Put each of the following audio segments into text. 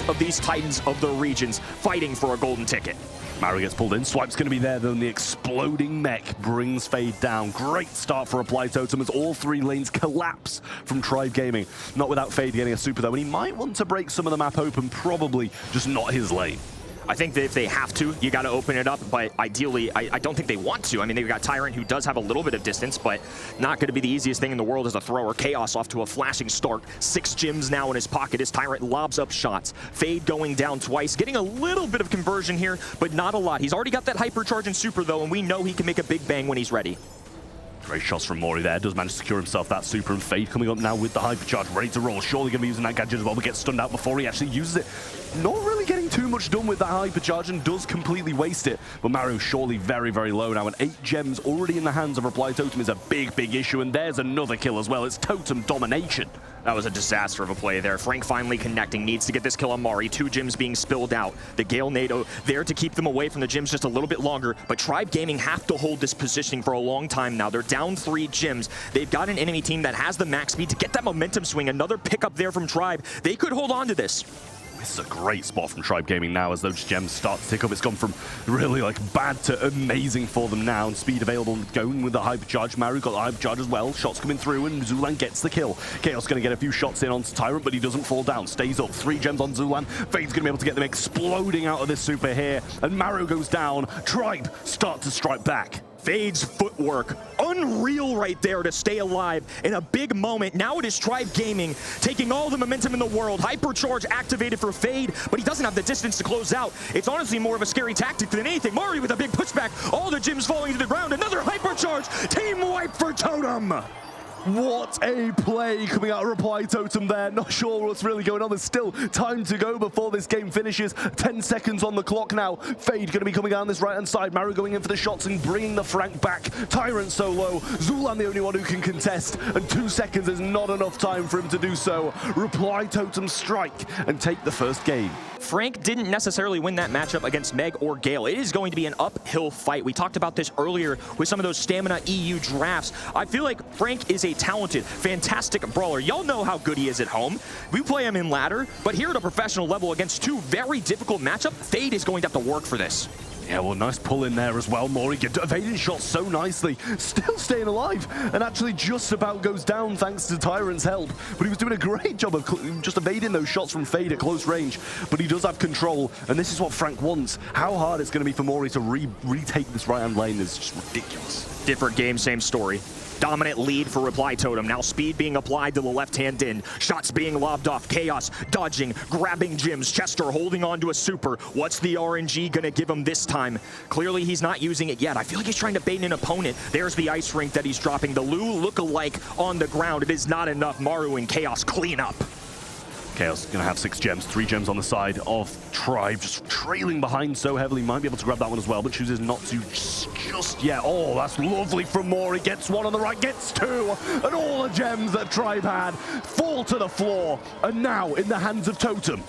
of these Titans of the regions fighting for a golden ticket. Maru gets pulled in. Swipe's going to be there, though, and the exploding mech brings Fade down. Great start for Reply Totem as all three lanes collapse from Tribe Gaming. Not without Fade getting a super, though, and he might want to break some of the map open, probably just not his lane. I think that if they have to, you got to open it up, but ideally, I don't think they want to. I mean, they've got Tyrant, who does have a little bit of distance, but not going to be the easiest thing in the world as a thrower. Chaos off to a flashing start. 6 gems now in his pocket as Tyrant lobs up shots. Fade going down twice, getting a little bit of conversion here, but not a lot. He's already got that hypercharge and super, though, and we know he can make a big bang when he's ready. Great shots from Mori there. Does manage to secure himself that super, and Fade coming up now with the hypercharge, ready to roll. Surely going to be using that gadget as well, but gets stunned out before he actually uses it. Not really getting too much done with that hypercharge and does completely waste it. But Maru surely very, very low now, and 8 gems already in the hands of Reply Totem is a big, big issue, and there's another kill as well. It's Totem domination. That was a disaster of a play there. Frank finally connecting, needs to get this kill on Mari. 2 gems being spilled out. The Gale NATO there to keep them away from the gems just a little bit longer, but Tribe Gaming have to hold this positioning for a long time now. They're down 3 gems. They've got an enemy team that has the max speed to get that momentum swing. Another pickup there from Tribe. They could hold on to this. This is a great spot from Tribe Gaming now as those gems start to tick up. It's gone from really bad to amazing for them now. And speed available going with the hypercharge. Maru got the hypercharge as well. Shots coming through and Zulan gets the kill. Chaos going to get a few shots in onto Tyrant, but he doesn't fall down. Stays up. 3 gems on Zulan. Fade's going to be able to get them exploding out of this super here. And Maru goes down. Tribe start to strike back. Fade's footwork, unreal right there to stay alive in a big moment. Now it is Tribe Gaming taking all the momentum in the world. Hypercharge activated for Fade, but he doesn't have the distance to close out. It's honestly more of a scary tactic than anything. Mari with a big pushback, all the gems falling to the ground. Another hypercharge, team wipe for Totem. What a play coming out of Reply Totem there. Not sure what's really going on. There's still time to go before this game finishes. 10 seconds on the clock now. Fade going to be coming down this right-hand side. Maru going in for the shots and bringing the Frank back. Tyrant so low. Zulan the only one who can contest. And 2 seconds is not enough time for him to do so. Reply Totem strike and take the first game. Frank didn't necessarily win that matchup against Meg or Gale. It is going to be an uphill fight. We talked about this earlier with some of those Stamina EU drafts. I feel like Frank is a talented, fantastic brawler. Y'all know how good he is at home. We play him in ladder, but here at a professional level against 2 very difficult matchups, Fade is going to have to work for this. Yeah, well, nice pull in there as well. Mori evading shots so nicely. Still staying alive and actually just about goes down thanks to Tyrant's help. But he was doing a great job of just evading those shots from Fade at close range. But he does have control, and this is what Frank wants. How hard it's going to be for Mori to retake this right-hand lane is just ridiculous. Different game, same story. Dominant lead for Reply Totem. Now speed being applied to the left-hand in. Shots being lobbed off. Chaos dodging, grabbing gems. Chester holding on to a super. What's the RNG gonna give him this time? Clearly he's not using it yet. I feel like he's trying to bait an opponent. There's the ice rink that he's dropping. The Lu look-alike on the ground. It is not enough. Maru and Chaos clean up. Chaos going to have 6 gems, 3 gems on the side of Tribe, just trailing behind so heavily. Might be able to grab that one as well, but chooses not to just yet. Oh, that's lovely from Mori. Gets 1 on the right, gets 2, and all the gems that Tribe had fall to the floor, and now in the hands of Totem.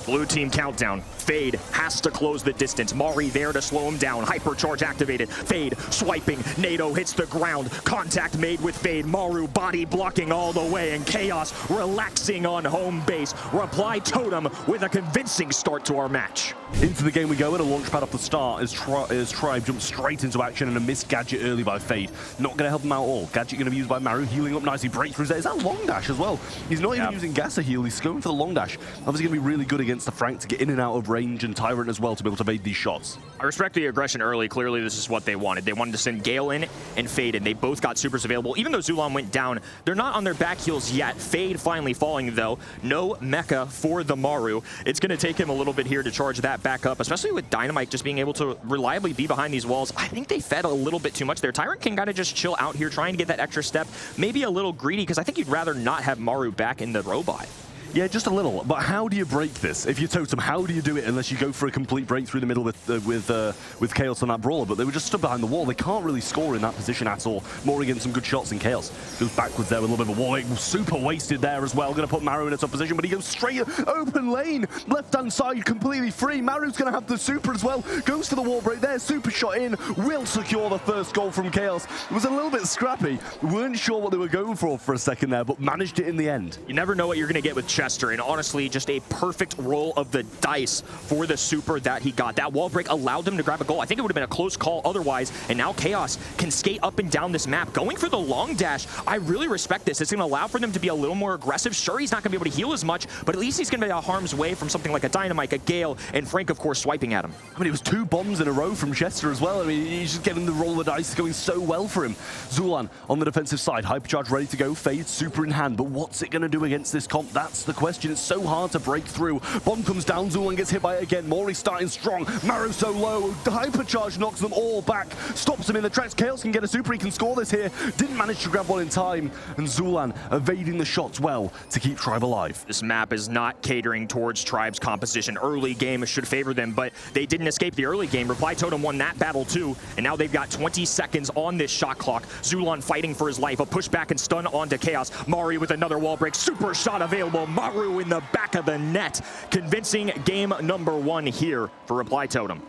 Blue team countdown. Fade has to close the distance. Mari there to slow him down. Hypercharge activated. Fade swiping. NATO hits the ground. Contact made with Fade. Maru body blocking all the way. And Chaos relaxing on home base. Reply Totem with a convincing start to our match. Into the game we go, and a launch pad off the start as Tribe jumps straight into action, and a missed gadget early by Fade. Not going to help him out at all. Gadget going to be used by Maru, healing up nicely. Breakthroughs there. Is that long dash as well? He's not even using gas to heal. He's going for the long dash. Obviously going to be really good against the Frank to get in and out of range, and Tyrant as well to be able to evade these shots. I respect the aggression early. Clearly this is what they wanted. They wanted to send Gale in and Fade in. They both got supers available. Even though Zulan went down, they're not on their back heels yet. Fade finally falling though. No mecha for the Maru. It's going to take him a little bit here to charge that back up, especially with Dynamite just being able to reliably be behind these walls. I think they fed a little bit too much there. Tyrant can gotta just chill out here, trying to get that extra step. Maybe a little greedy, because I think you'd rather not have Maru back in the robot. Yeah, just a little. But how do you break this? If you're Totem, how do you do it unless you go for a complete break through the middle with Chaos on that brawler? But they were just stood behind the wall. They can't really score in that position at all. Mori getting some good shots, in Chaos goes backwards there with a little bit of a wall. Super wasted there as well. Going to put Maru in a tough position, but he goes straight open lane. Left-hand side completely free. Maru's going to have the super as well. Goes for the wall break there. Super shot in. Will secure the first goal from Chaos. It was a little bit scrappy. Weren't sure what they were going for a second there, but managed it in the end. You never know what you're going to get with Chester. Chester, and honestly, just a perfect roll of the dice for the super that he got. That wall break allowed them to grab a goal. I think it would have been a close call otherwise, and now Chaos can skate up and down this map. Going for the long dash, I really respect this. It's going to allow for them to be a little more aggressive. Sure, he's not going to be able to heal as much, but at least he's going to be out of harm's way from something like a Dynamite, a Gale, and Frank, of course, swiping at him. I mean, it was 2 bombs in a row from Chester as well. I mean, he's just getting the roll of the dice going so well for him. Zulan on the defensive side, Hypercharge ready to go, Fade super in hand, but what's it going to do against this comp? That's the question. It's so hard to break through. Bomb comes down, Zulan gets hit by it again. Mori starting strong, Maru so low, the Hypercharge knocks them all back, stops him in the tracks. Chaos can get a super, he can score this here. Didn't manage to grab one in time, and Zulan evading the shots well to keep Tribe alive. This map is not catering towards Tribe's composition. Early game should favor them, but they didn't escape the early game. Reply Totem won that battle too, and now they've got 20 seconds on this shot clock. Zulan fighting for his life, a pushback and stun onto Chaos. Mari with another wall break, super shot available. Maru in the back of the net, convincing game number 1 here for Reply Totem.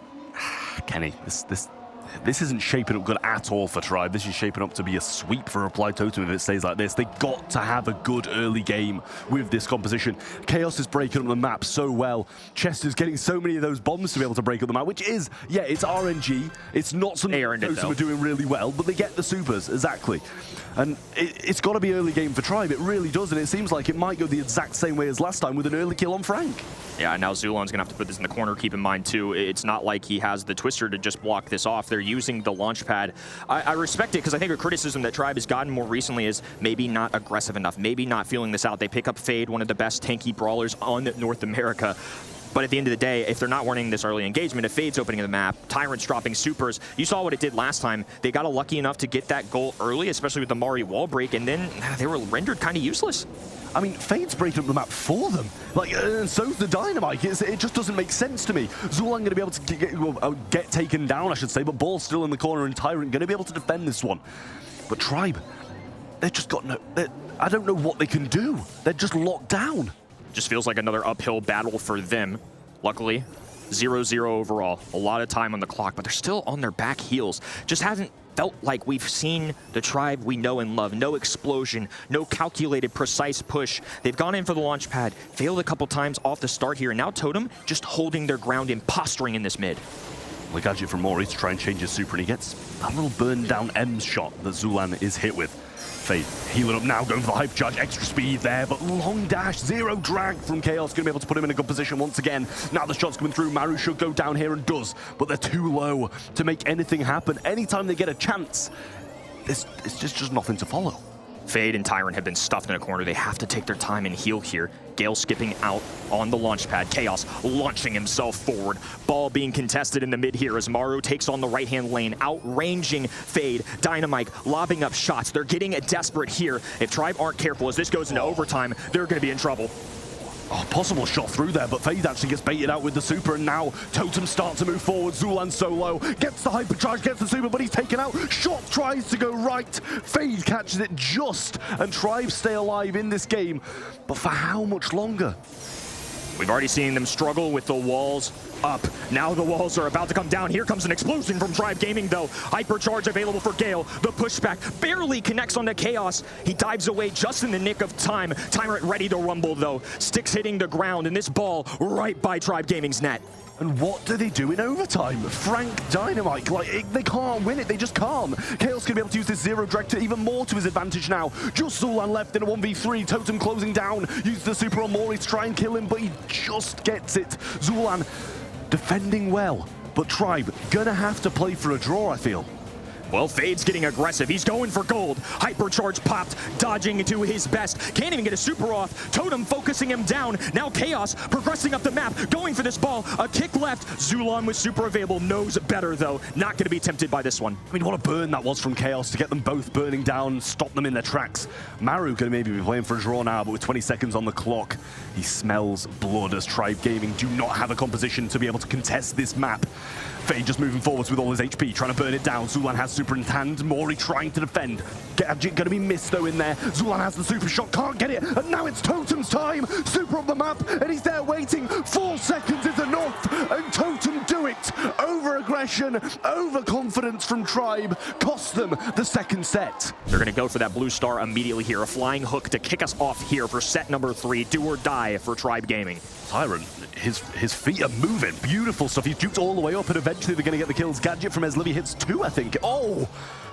Kenny, this isn't shaping up good at all for Tribe. This is shaping up to be a sweep for Reply Totem if it stays like this. They got to have a good early game with this composition. Chaos is breaking up the map so well. Chester's getting so many of those bombs to be able to break up the map, which is, yeah, it's RNG. It's not something Totem are doing really well, but they get the supers, exactly. And it's got to be early game for Tribe. It really does, and it seems like it might go the exact same way as last time with an early kill on Frank. Yeah, now Zulan's going to have to put this in the corner. Keep in mind, too, it's not like he has the Twister to just block this off. They're using the launch pad. I respect it because I think a criticism that Tribe has gotten more recently is maybe not aggressive enough, maybe not feeling this out. They pick up Fade, one of the best tanky brawlers on North America. But at the end of the day, if they're not winning this early engagement, if Fade's opening the map, Tyrant's dropping supers, you saw what it did last time. They got lucky enough to get that goal early, especially with the Mari wall break, and then they were rendered kind of useless. I mean, Fade's breaking up the map for them. Like, and so's the Dynamite. It just doesn't make sense to me. Zulan going to be able to get taken down, I should say, but Ball's still in the corner, and Tyrant going to be able to defend this one. But Tribe, they've just got no... I don't know what they can do. They're just locked down. Just feels like another uphill battle for them. Luckily, 0-0 overall. A lot of time on the clock, but they're still on their back heels. Just hasn't felt like we've seen the Tribe we know and love. No explosion, no calculated, precise push. They've gone in for the launch pad, failed a couple times off the start here, and now Totem just holding their ground and posturing in this mid. The gadget from Mori to try and change his super, and he gets that little burn down M shot that Zulan is hit with. Fade healing up now, going for the Hypercharge, extra speed there, but long dash, 0 drag from Chaos, going to be able to put him in a good position once again. Now the shot's coming through, Maru should go down here and does, but they're too low to make anything happen. Anytime they get a chance, it's just nothing to follow. Fade and Tyrant have been stuffed in a corner. They have to take their time and heal here. Gale skipping out on the launch pad. Chaos launching himself forward. Ball being contested in the mid here as Maru takes on the right-hand lane, outranging Fade. Dynamite lobbing up shots. They're getting desperate here. If Tribe aren't careful, as this goes into overtime, they're going to be in trouble. Oh, possible shot through there, but Fade actually gets baited out with the super, and now Totem starts to move forward. Zulan solo, gets the Hypercharge, gets the super, but he's taken out. Shot tries to go right. Fade catches it just, and Tribe stay alive in this game. But for how much longer? We've already seen them struggle with the walls up. Now the walls are about to come down. Here comes an explosion from Tribe Gaming, though. Hypercharge available for Gale. The pushback barely connects onto Chaos. He dives away just in the nick of time. Tyrant ready to rumble, though. Sticks hitting the ground, and this ball right by Tribe Gaming's net. And what do they do in overtime? Frank Dynamite, like, they can't win it, they just can't. Chaos can be able to use this 0 drag to even more to his advantage now. Just Zulan left in a 1v3, Totem closing down, uses the super on Mori to try and kill him, but he just gets it. Zulan defending well, but Tribe gonna have to play for a draw, I feel. Well, Fade's getting aggressive. He's going for gold. Hypercharge popped, dodging into his best. Can't even get a super off. Totem focusing him down. Now Chaos progressing up the map, going for this ball. A kick left. Zulan with super available, knows better though. Not going to be tempted by this one. I mean, what a burn that was from Chaos to get them both burning down, stop them in their tracks. Maru could maybe be playing for a draw now, but with 20 seconds on the clock, he smells blood as Tribe Gaming do not have a composition to be able to contest this map. Fade just moving forwards with all his HP, trying to burn it down. Zulan has super in hand. Mori trying to defend. Gadget going to be missed though in there. Zulan has the super shot, can't get it. And now it's Totem's time. Super on the map, and he's there waiting. 4 seconds is enough, and Totem do it. Over-aggression, overconfidence from Tribe costs them the second set. They're going to go for that blue star immediately here. A flying hook to kick us off here for set number 3. Do or die for Tribe Gaming. Tyrant, his feet are moving. Beautiful stuff. He's juked all the way up, and eventually they're going to get the kills. Gadget from Ezlivi hits 2, I think. Oh!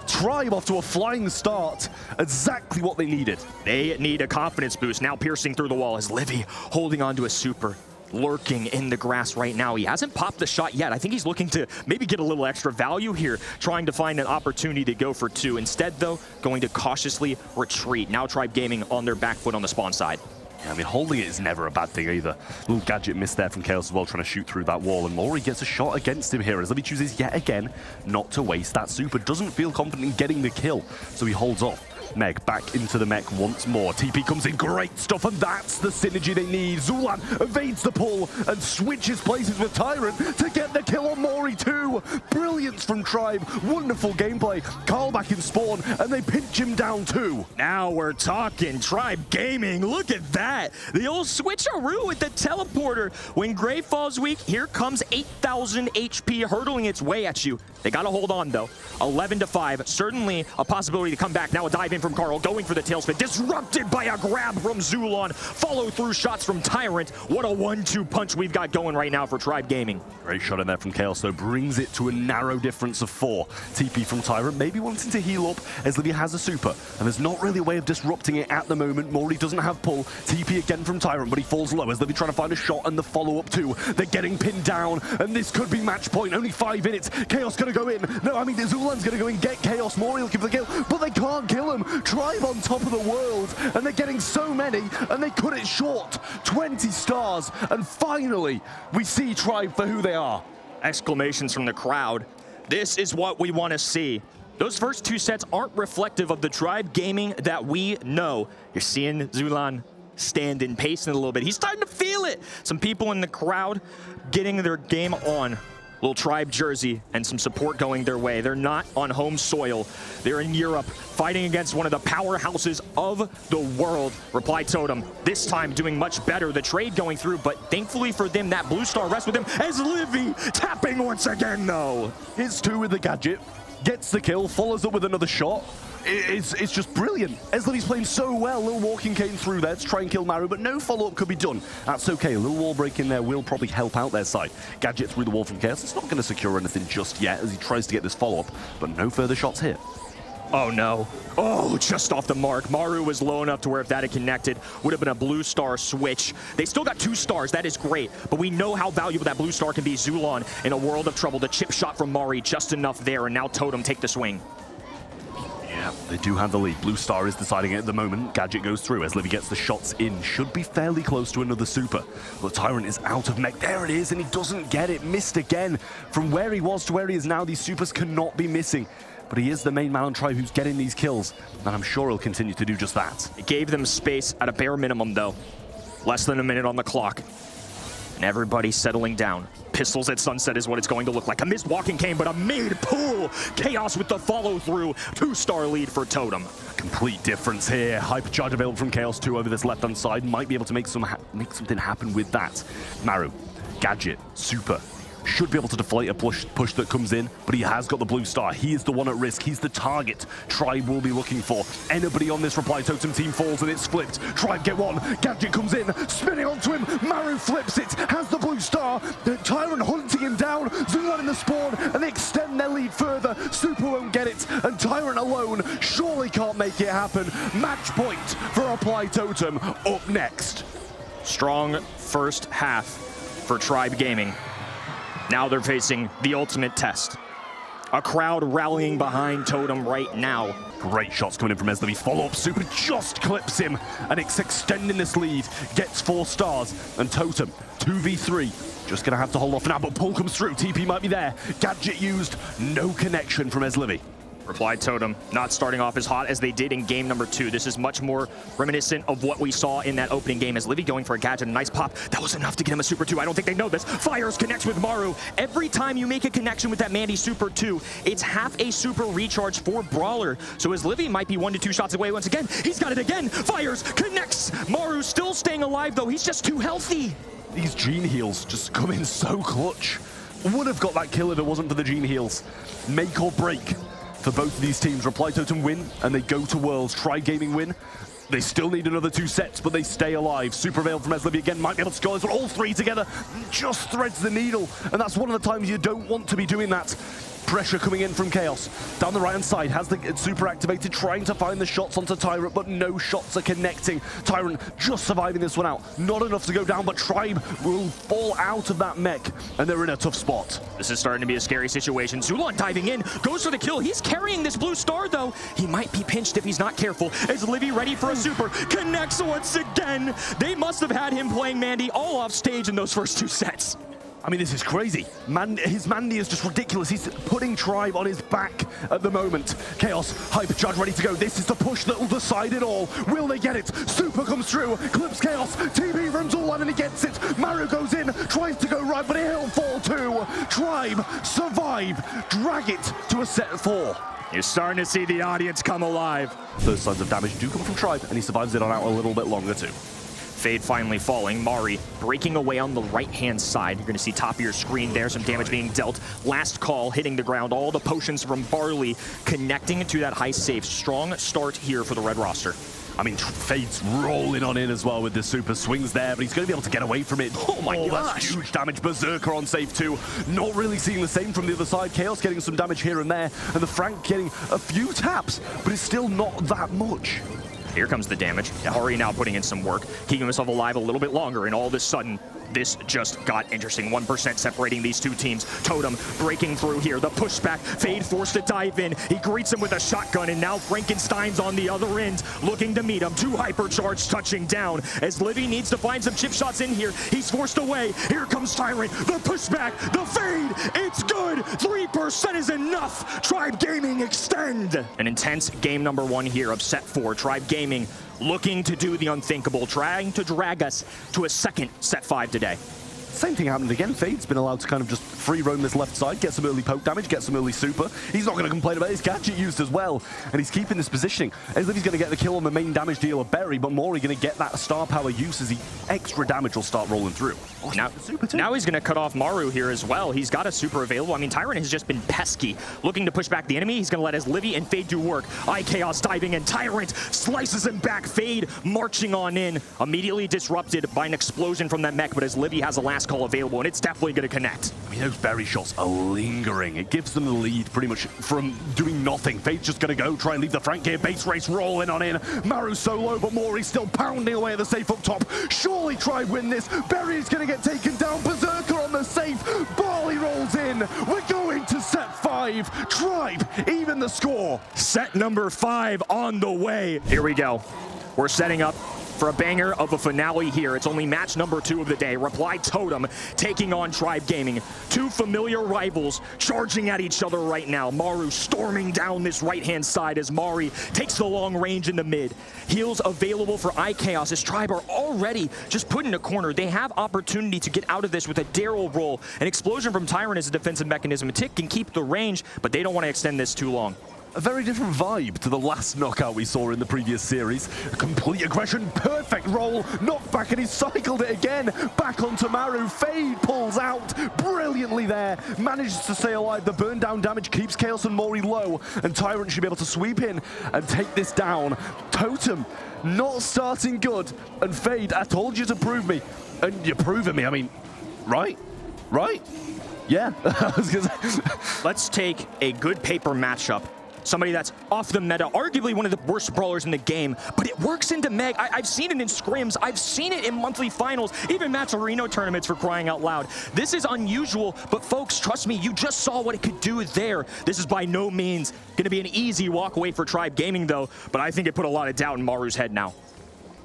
Tribe off to a flying start. Exactly what they needed. They need a confidence boost. Now piercing through the wall is Livy holding onto a super. Lurking in the grass right now. He hasn't popped the shot yet. I think he's looking to maybe get a little extra value here, trying to find an opportunity to go for 2. Instead, though, going to cautiously retreat. Now Tribe Gaming on their back foot on the spawn side. Yeah, I mean, holding it is never a bad thing either. Little Gadget missed there from Chaos as well, trying to shoot through that wall, and Mori gets a shot against him here as he chooses yet again not to waste that super. Doesn't feel confident in getting the kill, so he holds off. Meg back into the mech once more. TP comes in, great stuff, and that's the synergy they need. Zulan evades the pull and switches places with Tyrant to get the kill on Mori too. Brilliance from Tribe, wonderful gameplay. Carl back in spawn, and they pinch him down too. Now we're talking Tribe Gaming. Look at that. The old switcheroo with the teleporter. When Gray falls weak, here comes 8,000 HP hurtling its way at you. They got to hold on, though. 11-5. Certainly a possibility to come back. Now a dive in from Carl, going for the tailspin. Disrupted by a grab from Zulon. Follow through shots from Tyrant. What a 1-2 punch we've got going right now for Tribe Gaming. Great shot in there from Chaos, though. Brings it to a narrow difference of 4. TP from Tyrant, maybe wanting to heal up as Livia has a super. And there's not really a way of disrupting it at the moment. Mori doesn't have pull. TP again from Tyrant, but he falls low as Livia trying to find a shot and the follow-up too. They're getting pinned down, and this could be match point. Only 5 minutes. Chaos gonna go in. No, I mean, Zulan's gonna go and get Chaos. Mori looking for the kill, but they can't kill him. Tribe on top of the world, and they're getting so many, and they cut it short. 20 stars, and finally, we see Tribe for who they are. Exclamations from the crowd. This is what we want to see. Those first 2 sets aren't reflective of the Tribe Gaming that we know. You're seeing Zulan standing, pacing a little bit. He's starting to feel it. Some people in the crowd getting their game on. Little Tribe jersey and some support going their way. They're not on home soil. They're in Europe fighting against one of the powerhouses of the world. Reply Totem, this time doing much better. The trade going through, but thankfully for them, that blue star rests with him as Livy tapping once again, though. Hits 2 with the Gadget, gets the kill, follows up with another shot. It's just brilliant. Ezlivi's playing so well. Little walking came through there to try and kill Maru, but no follow-up could be done. That's okay. A little wall break in there will probably help out their side. Gadget through the wall from Chaos. It's not going to secure anything just yet as he tries to get this follow-up, but no further shots here. Oh no. Oh, just off the mark. Maru was low enough to where if that had connected, would have been a blue star switch. They still got 2 stars. That is great, but we know how valuable that blue star can be. Zulon in a world of trouble. The chip shot from Mari just enough there, and now Totem take the swing. Yeah, they do have the lead. Blue Star is deciding it at the moment. Gadget goes through as Livy gets the shots in. Should be fairly close to another super. But Tyrant is out of mech. There it is, and he doesn't get it. Missed again. From where he was to where he is now, these supers cannot be missing. But he is the main man on Tribe who's getting these kills, and I'm sure he'll continue to do just that. It gave them space at a bare minimum, though. Less than a minute on the clock. And everybody's settling down. Pistols at sunset is what it's going to look like. A missed walking cane, but a made pool. Chaos with the follow-through. 2-star lead for Totem. Complete difference here. Hypercharge available from Chaos 2 over this left-hand side. Might be able to make something happen with that. Maru, Gadget, Super. Should be able to deflate a push that comes in, but he has got the blue star. He is the one at risk. He's the target Tribe will be looking for. Anybody on this Reply Totem team falls and it's flipped. Tribe get one. Gadget comes in, spinning onto him. Maru flips it, has the blue star. The Tyrant hunting him down. Zulon in the spawn, and they extend their lead further. Super won't get it, and Tyrant alone surely can't make it happen. Match point for Reply Totem up next. Strong first half for Tribe Gaming. Now they're facing the ultimate test. A crowd rallying behind Totem right now. Great shots coming in from Ezlivi. Follow-up super just clips him, and it's extending this lead. Gets 4 stars, and Totem, 2v3. Just gonna have to hold off now, but pull comes through. TP might be there. Gadget used, no connection from Ezlivi. Reply Totem not starting off as hot as they did in game number 2. This is much more reminiscent of what we saw in that opening game as Livy going for a gadget, a nice pop. That was enough to get him a Super 2. I don't think they know this. Fires connects with Maru. Every time you make a connection with that Mandy Super 2, it's half a super recharge for Brawler. So as Livy might be 1 to 2 shots away once again, he's got it again. Fires, connects. Maru still staying alive though. He's just too healthy. These gene heals just come in so clutch. Would have got that kill if it wasn't for the gene heals. Make or break for both of these teams. Reply Totem win, and they go to Worlds. Tribe Gaming win. They still need another 2 sets, but they stay alive. Super Veil from Eslivy again might be able to score this, but all 3 together just threads the needle. And that's one of the times you don't want to be doing that. Pressure coming in from Chaos. Down the right-hand side, has the super activated, trying to find the shots onto Tyrant, but no shots are connecting. Tyrant just surviving this one out. Not enough to go down, but Tribe will fall out of that mech, and they're in a tough spot. This is starting to be a scary situation. Zulon diving in, goes for the kill. He's carrying this blue star, though. He might be pinched if he's not careful. Is Livy ready for a super? Connects once again. They must have had him playing Mandy all off stage in those first 2 sets. I mean, this is crazy. His Mandy is just ridiculous. He's putting Tribe on his back at the moment. Chaos, Hypercharge ready to go. This is the push that will decide it all. Will they get it? Super comes through, clips Chaos. TB from Zulon and he gets it. Maru goes in, tries to go right, but he'll fall too. Tribe survive, drag it to a set 4. You're starting to see the audience come alive. Those signs of damage do come from Tribe, and he survives it on out a little bit longer too. Fade finally falling. Mari breaking away on the right-hand side. You're going to see top of your screen there, some damage being dealt. Last call hitting the ground. All the potions from Barley connecting to that high safe. Strong start here for the red roster. I mean, Fade's rolling on in as well with the super swings there, but he's going to be able to get away from it. Oh my gosh. That's huge damage. Berserker on safe too. Not really seeing the same from the other side. Chaos getting some damage here and there, and the Frank getting a few taps, but it's still not that much. Here comes the damage. Ari now putting in some work, keeping himself alive a little bit longer, and all of a sudden, this just got interesting. 1% separating these 2 teams. Totem breaking through here. The pushback. Fade forced to dive in. He greets him with a shotgun, and now Frankenstein's on the other end, looking to meet him. 2 hypercharge touching down. As Livy needs to find some chip shots in here, he's forced away. Here comes Tyrant. The pushback. The fade. It's good. 3% is enough. Tribe Gaming extend. An intense game number 1 here of set 4. Tribe Gaming looking to do the unthinkable, trying to drag us to a second set 5 today. Same thing happened again. Fade's been allowed to kind of just free roam this left side, get some early poke damage, get some early super. He's not going to complain about his gadget used as well, and he's keeping this positioning. Livy's going to get the kill on the main damage dealer, Berry, but Mori going to get that star power use as the extra damage will start rolling through. Oh, now he's going to cut off Maru here as well. He's got a super available. I mean, Tyrant has just been pesky, looking to push back the enemy. He's going to let his Livy and Fade do work. Chaos diving in. Tyrant slices him back. Fade marching on in. Immediately disrupted by an explosion from that mech, but as Livy has a last call available, and it's definitely going to connect. I mean, those Berry shots are lingering. It gives them the lead pretty much from doing nothing. Fade's just going to go try and leave the Frank gear base race rolling on in. Maru's so low, but Mori's still pounding away at the safe up top. Surely Tribe win this. Berry's going to get taken down. Berserker on the safe. Barley rolls in. We're going to set 5. Tribe even the score. Set number 5 on the way. Here we go. We're setting up for a banger of a finale here. It's only match number 2 of the day. Reply Totem taking on Tribe Gaming. 2 familiar rivals charging at each other right now. Maru storming down this right-hand side as Mari takes the long range in the mid. Heals available for iChaos as Tribe are already just put in a corner. They have opportunity to get out of this with a Daryl roll. An explosion from Tyrant is a defensive mechanism. Tick can keep the range, but they don't want to extend this too long. A very different vibe to the last knockout we saw in the previous series. Complete aggression, perfect roll, knockback, and he cycled it again. Back onto Maru, Fade pulls out brilliantly there. Manages to stay alive, the burn down damage keeps Chaos and Mori low, and Tyrant should be able to sweep in and take this down. Totem not starting good, and Fade, I told you to prove me. And you're proving me, I mean, right? Right? Yeah. Let's take a good paper matchup. Somebody that's off the meta, arguably one of the worst brawlers in the game, but it works into Meg. I've seen it in scrims. I've seen it in monthly finals, even Matcherino tournaments for crying out loud. This is unusual, but folks, trust me, you just saw what it could do there. This is by no means going to be an easy walk away for Tribe Gaming, though, but I think it put a lot of doubt in Maru's head now.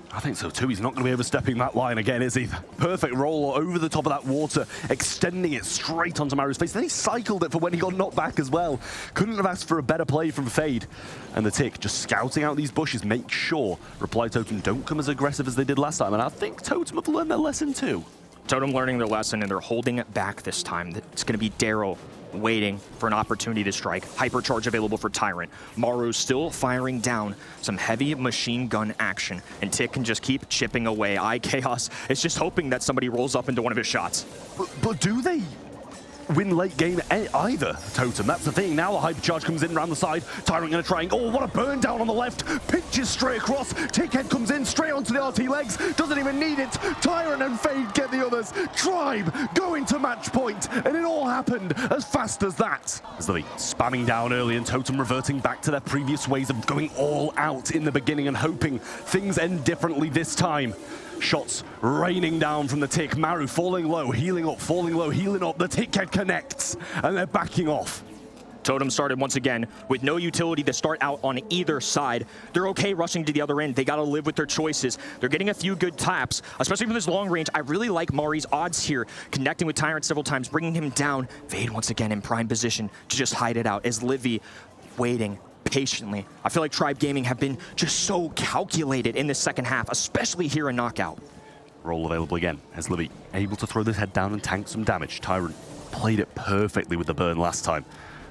I think so too. He's not going to be overstepping that line again, is he? Perfect roll over the top of that water, extending it straight onto Maru's face. Then he cycled it for when he got knocked back as well. Couldn't have asked for a better play from Fade. And the Tick just scouting out these bushes, make sure Reply Totem don't come as aggressive as they did last time. And I think Totem have learned their lesson too. Totem learning their lesson, and they're holding it back this time. It's going to be Daryl waiting for an opportunity to strike. Hypercharge available for Tyrant. Maru still firing down some heavy machine gun action, and Tick can just keep chipping away. iChaos is just hoping that somebody rolls up into one of his shots. But do they win late game either, Totem? That's the thing. Now a hypercharge comes in around the side. Tyrant going to try and... Oh, what a burn down on the left. Pitches straight across. Tickhead comes in straight onto the RT legs. Doesn't even need it. Tyrant and Fade get the others. Tribe going to match point. And it all happened as fast as that. As Livy spamming down early and Totem reverting back to their previous ways of going all out in the beginning and hoping things end differently this time. Shots raining down from the Tick. Maru falling low, healing up, falling low, healing up. The Tickhead connects, and they're backing off. Totem started once again with no utility to start out on either side. They're okay rushing to the other end. They got to live with their choices. They're getting a few good taps, especially from this long range. I really like Mari's odds here, connecting with Tyrant several times, bringing him down. Fade once again in prime position to just hide it out as Livy waiting patiently. I feel like Tribe Gaming have been just so calculated in the second half, especially here in Knockout. Roll available again as Livy able to throw this head down and tank some damage. Tyrant played it perfectly with the burn last time.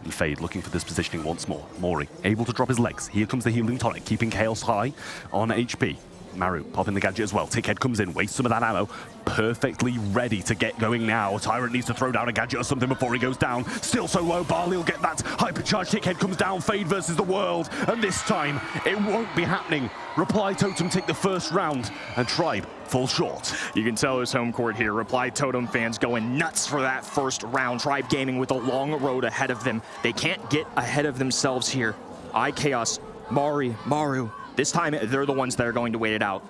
And Fade looking for this positioning once more. Mori able to drop his legs. Here comes the healing tonic, keeping Chaos high on HP. Maru popping the gadget as well. Tickhead comes in, wastes some of that ammo. Perfectly ready to get going now. Tyrant needs to throw down a gadget or something before he goes down. Still so low, Barley will get that. Hypercharge, Tickhead comes down, Fade versus the world. And this time, it won't be happening. Reply Totem take the first round, and Tribe falls short. You can tell his home court here. Reply Totem fans going nuts for that first round. Tribe Gaming with a long road ahead of them. They can't get ahead of themselves here. iChaos, Maru. This time, they're the ones that are going to wait it out.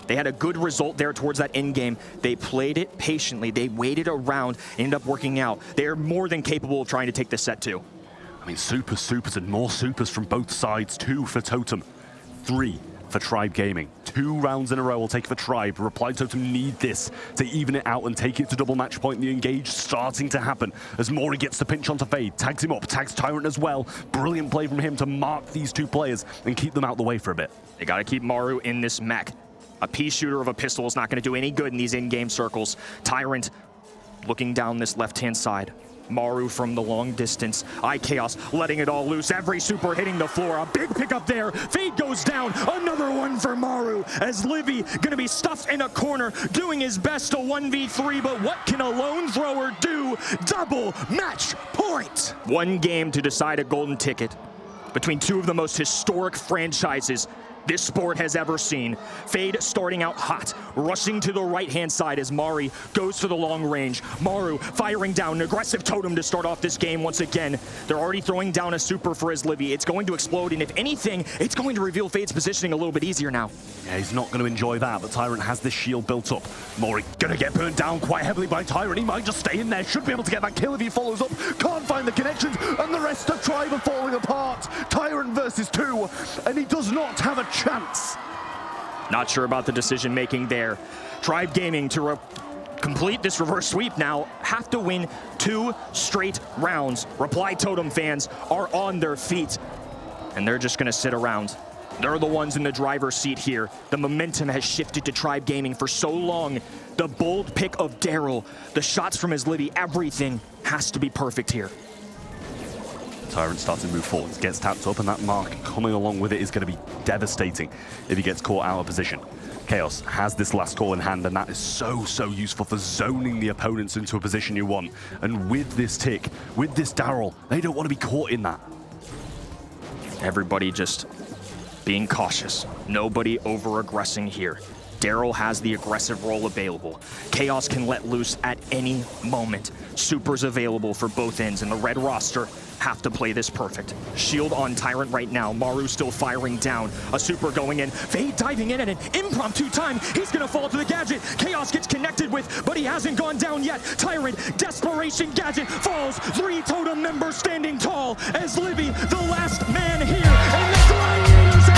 They had a good result there towards that end game. They played it patiently. They waited around, ended up working out. They're more than capable of trying to take this set too. I mean, supers, and more supers from both sides. 2 for Totem, 3 for Tribe Gaming. 2 rounds in a row will take for Tribe. Reply Totem need this to even it out and take it to double match point. The engage starting to happen as Mori gets the pinch onto Fade, tags him up, tags Tyrant as well. Brilliant play from him to mark these 2 players and keep them out the way for a bit. They got to keep Maru in this mech. A pea shooter of a pistol is not going to do any good in these in-game circles. Tyrant looking down this left-hand side. Maru from the long distance. iChaos letting it all loose. Every super hitting the floor. A big pickup there. Fade goes down. Another one for Maru as Livy going to be stuffed in a corner, doing his best to 1v3, but what can a lone thrower do? Double match point. One game to decide a golden ticket between 2 of the most historic franchises this sport has ever seen. Fade starting out hot, rushing to the right-hand side as Mari goes for the long range. Maru firing down an aggressive Totem to start off this game once again. They're already throwing down a super for his Livy. It's going to explode, and if anything, it's going to reveal Fade's positioning a little bit easier now. Yeah, he's not going to enjoy that, but Tyrant has this shield built up. Mori going to get burned down quite heavily by Tyrant. He might just stay in there, should be able to get that kill if he follows up. Can't find the connections, and the rest of Tribe are falling apart. Tyrant versus 2, and he does not have a chance. Not sure about the decision making there. Tribe Gaming to complete this reverse sweep now have to win 2 straight rounds. Reply Totem fans are on their feet, and they're just gonna sit around. They're the ones in the driver's seat here. The momentum has shifted to Tribe Gaming for so long. The bold pick of Daryl, the shots from his Livy, everything has to be perfect here. Tyrant starts to move forward, gets tapped up, and that mark coming along with it is going to be devastating if he gets caught out of position. Chaos has this last call in hand, and that is so useful for zoning the opponents into a position you want. And with this Tick, with this Daryl, they don't want to be caught in that. Everybody just being cautious. Nobody over-aggressing here. Daryl has the aggressive role available. Chaos can let loose at any moment. Supers available for both ends, and the red roster have to play this perfect. Shield on Tyrant right now. Maru still firing down. A super going in. Fade diving in at an impromptu time. He's gonna fall to the gadget. Chaos gets connected with, but he hasn't gone down yet. Tyrant, desperation gadget falls. 3 Totem members standing tall as Livy, the last man here. And the Gladiators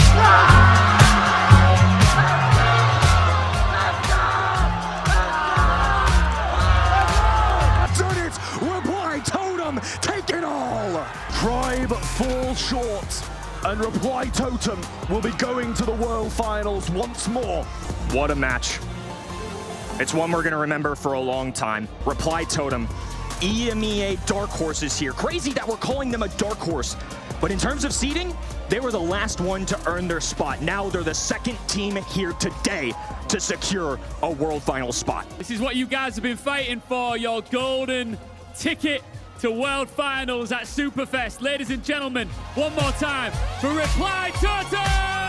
Tribe fall short, and Reply Totem will be going to the World Finals once more. What a match. It's one we're going to remember for a long time. Reply Totem, EMEA dark horses here. Crazy that we're calling them a dark horse, but in terms of seeding, they were the last one to earn their spot. Now they're the second team here today to secure a World Final spot. This is what you guys have been fighting for, your golden ticket to World Finals at Superfest. Ladies and gentlemen, one more time for Reply Totem!